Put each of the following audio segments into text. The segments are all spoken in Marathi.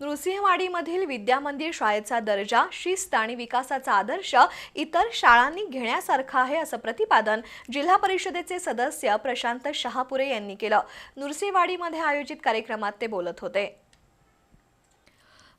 नृसिंहवाडीमधील विद्यामंदिर शाळेचा दर्जा, शिस्त आणि विकासाचा आदर्श इतर शाळांनी घेण्यासारखा आहे असं प्रतिपादन जिल्हा परिषदेचे सदस्य प्रशांत शहापुरे यांनी केलं। नृसिंहवाडीमध्ये आयोजित कार्यक्रमात ते बोलत होते।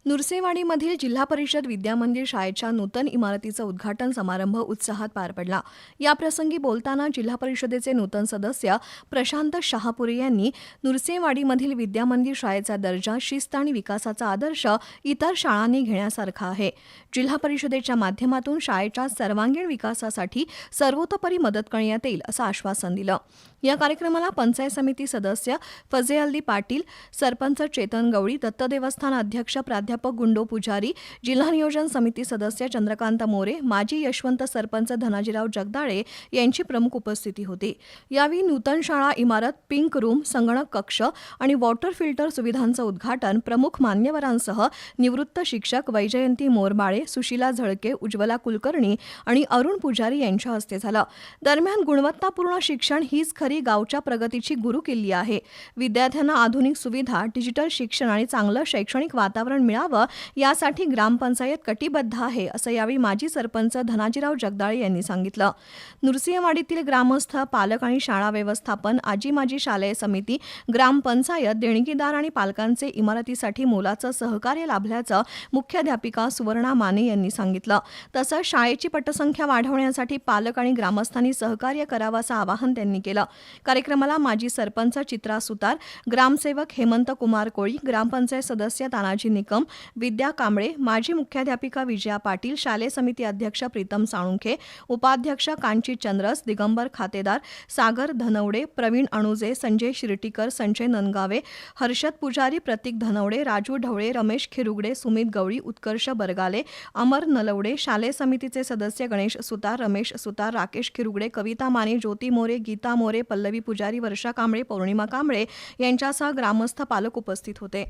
नृसिंहवाडीमधील जिल्हा परिषद विद्यामंदिर शाळेच्या नूतन इमारतीचा उद्घाटन समारंभ उत्साहात पार पडला। याप्रसंगी बोलताना जिल्हा परिषदेचे नूतन सदस्य प्रशांत शहापुरे यांनी नृसिंहवाडीमधील विद्यामंदिर शाळेचा दर्जा, शिस्त आणि विकासाचा आदर्श इतर शाळांनी घेण्यासारखा आहे। जिल्हा परिषदेच्या माध्यमातून शाळेच्या सर्वांगीण विकासासाठी सर्वतोपरी मदत करण्यात येईल असं आश्वासन दिलं। या कार्यक्रमाला पंचायत समिती सदस्य फजेअल्दी पाटील, सरपंच चेतन गवळी, दत्त देवस्थान अध्यक्ष प्राध्यापक गुंडो पुजारी, जिल्हा नियोजन समिती सदस्य चंद्रकांत मोरे, माजी यशवंत सरपंच धनाजीराव जगदाळे यांची प्रमुख उपस्थिती होती। यावेळी नूतन शाळा इमारत, पिंक रूम, संगणक कक्ष आणि वॉटर फिल्टर सुविधांचं उद्घाटन प्रमुख मान्यवरांसह निवृत्त शिक्षक वैजयंती मोरबाळे, सुशीला झळके, उज्ज्वला कुलकर्णी आणि अरुण पुजारी यांच्या हस्ते झालं। दरम्यान गुणवत्तापूर्ण शिक्षण हीच खरी गावच्या प्रगतीची गुरुकिल्ली आहे। विद्यार्थ्यांना आधुनिक सुविधा, डिजिटल शिक्षण आणि चांगलं शैक्षणिक वातावरण मिळावं यासाठी ग्रामपंचायत कटिबद्ध आहे असं यावेळी माजी सरपंच धनाजीराव जगदाळे यांनी सांगितलं। नृसिंहवाडीतील ग्रामस्थ, पालक आणि शाळा व्यवस्थापन, आजी माजी शालेय समिती, ग्रामपंचायत, देणगीदार आणि पालकांचे इमारतीसाठी मोलाचं सहकार्य लाभल्याचं मुख्याध्यापिका सुवर्णा माने यांनी सांगितलं। तसंच शाळेची पटसंख्या वाढवण्यासाठी पालक आणि ग्रामस्थांनी सहकार्य करावं असं आवाहन त्यांनी केलं। कार्यक्रमाला माजी सरपंच चित्रा सुतार, ग्रामसेवक हेमंत कुमार कोळी, ग्रामपंचायत सदस्य तानाजी निकम, विद्या कांबळे, माजी मुख्याध्यापिका विजया पाटील, शालेय समिती अध्यक्ष प्रीतम साळुंखे, उपाध्यक्ष कांची चंद्रस, दिगंबर खातेदार, सागर धनवडे, प्रवीण अणुजे, संजय शिर्टीकर, संजय ननगावे, हर्षद पुजारी, प्रतीक धनवडे, राजू ढवळे, रमेश खिरुगडे, सुमित गवळी, उत्कर्ष बरगाले, अमर नलवडे, शालेय समितीचे सदस्य गणेश सुतार, रमेश सुतार, राकेश खिरुगडे, कविता माने, ज्योती मोरे, गीता मोरे, पल्लवी पुजारी, वर्षा कांबळे, पौर्णिमा कांबळे यांच्यासह ग्रामस्थ, पालक उपस्थित होते।